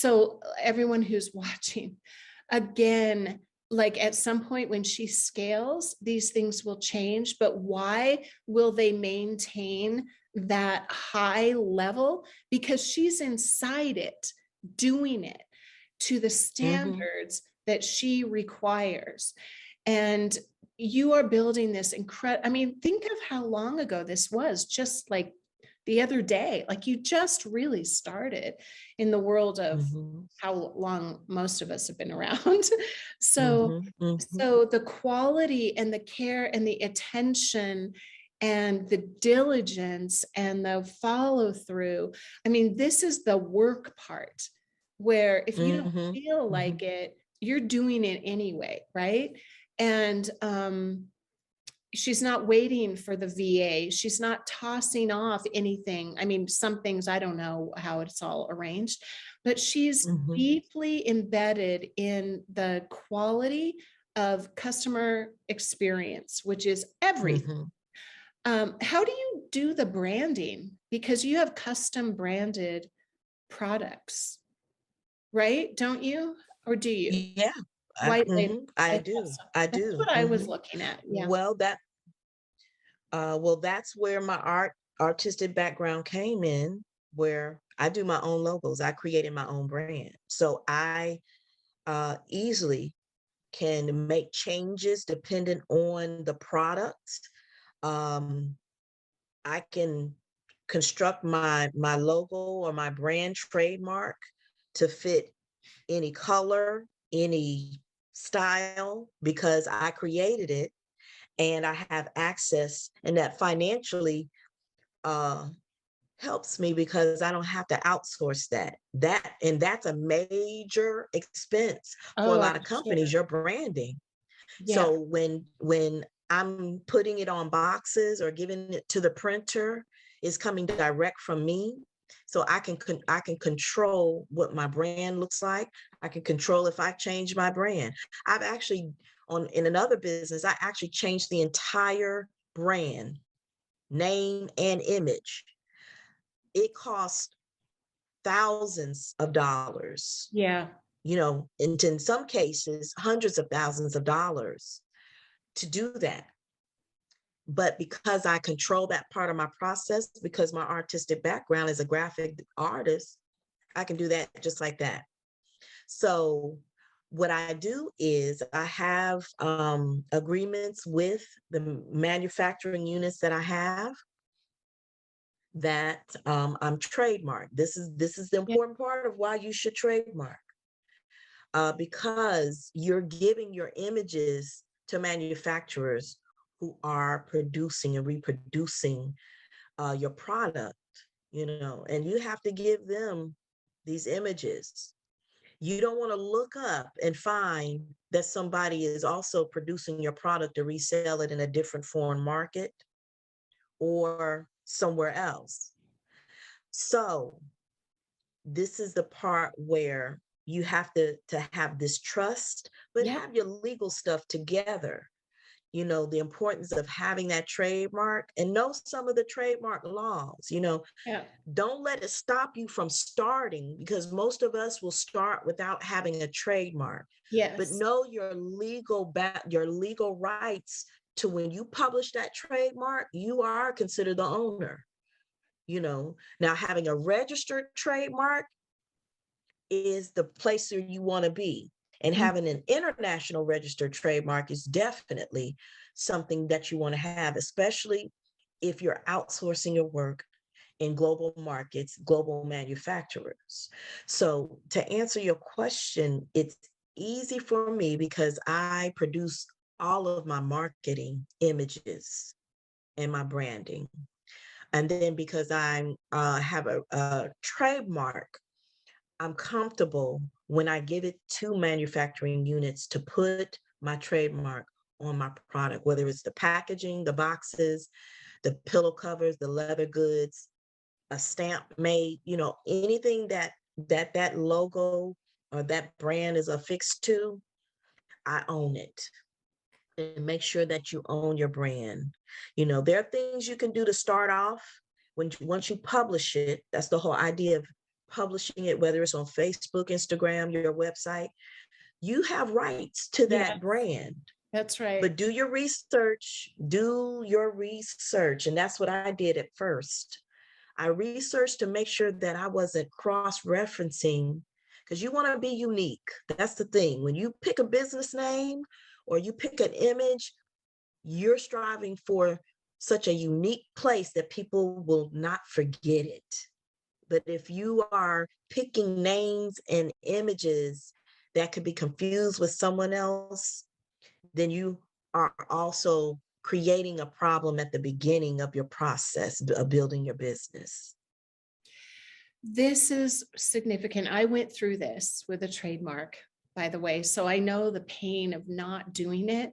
So everyone who's watching, again, like at some point when she scales, these things will change, but why will they maintain that high level? Because she's inside it, doing it to the standards that she requires. And you are building this incredible, I mean, think of how long ago this was, just like the other day, like you just really started in the world of how long most of us have been around. So the quality and the care and the attention and the diligence and the follow through, I mean, this is the work part, where if you don't feel like it, you're doing it anyway, right? And she's not waiting for the VA. She's not tossing off anything. I mean, some things, I don't know how it's all arranged, but she's deeply embedded in the quality of customer experience, which is everything. How do you do the branding? Because you have custom branded products, right? Don't you? Or do you? Yeah, White label. I do. I That's do. what I was looking at. Yeah. Well, that's where my artistic background came in, where I do my own logos. I created my own brand. So I easily can make changes dependent on the product. Um, I can construct my logo or my brand trademark to fit any color, any style, because I created it and I have access, and that financially uh, helps me because I don't have to outsource and that's a major expense for a Oh, lot I'm of sure. companies, your branding. Yeah. So when I'm putting it on boxes or giving it to the printer, it's coming direct from me. So I can control what my brand looks like. I can control if I change my brand. I've actually in another business, I actually changed the entire brand, name and image. It cost thousands of dollars, Yeah. and in some cases, hundreds of thousands of dollars to do that. But because I control that part of my process, because my artistic background is a graphic artist, I can do that just like that. So what I do is I have agreements with the manufacturing units that I have that I'm trademarked. This is the Yeah. important part of why you should trademark, because you're giving your images to manufacturers who are producing and reproducing your product, and you have to give them these images. You don't want to look up and find that somebody is also producing your product to resell it in a different foreign market or somewhere else. So this is the part where you have to have this trust, but Yeah. have your legal stuff together. The importance of having that trademark and know some of the trademark laws. Yeah. Don't let it stop you from starting, because most of us will start without having a trademark. But Yes. know your legal rights to when you publish that trademark, you are considered the owner. Now having a registered trademark is the place where you want to be. And having an international registered trademark is definitely something that you want to have, especially if you're outsourcing your work in global markets, global manufacturers. So to answer your question, it's easy for me because I produce all of my marketing images and my branding. And then because I have a trademark, I'm comfortable when I give it to manufacturing units to put my trademark on my product, whether it's the packaging, the boxes, the pillow covers, the leather goods, a stamp made, anything that logo or that brand is affixed to, I own it. And make sure that you own your brand. There are things you can do to start off. Once you publish it, that's the whole idea of publishing it, whether it's on Facebook, Instagram, your website, you have rights to Yeah, that brand. that's right. But do your research, do your research. And that's what I did at first. I researched to make sure that I wasn't cross-referencing, because you want to be unique. That's the thing. When you pick a business name or you pick an image, you're striving for such a unique place that people will not forget it. But if you are picking names and images that could be confused with someone else, then you are also creating a problem at the beginning of your process of building your business. This is significant. I went through this with a trademark, by the way, so I know the pain of not doing it.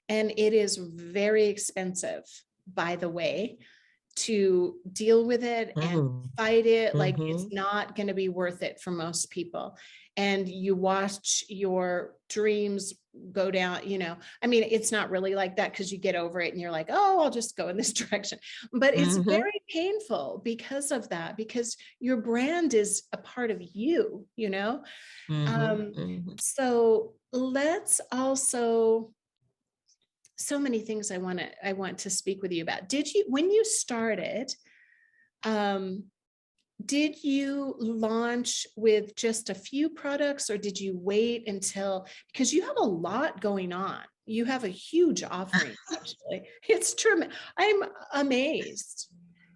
And it is very expensive, by the way, to deal with it and fight it. Like, it's not going to be worth it for most people. And you watch your dreams go down, I mean, it's not really like that, because you get over it and you're like, oh, I'll just go in this direction. But it's very painful because of that, because your brand is a part of you, So let's also, so many things I want to speak with you about. When you started, did you launch with just a few products, or did you wait until, because you have a lot going on? You have a huge offering, actually. It's true. I'm amazed.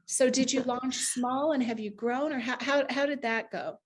So did you launch small, and have you grown, or how did that go?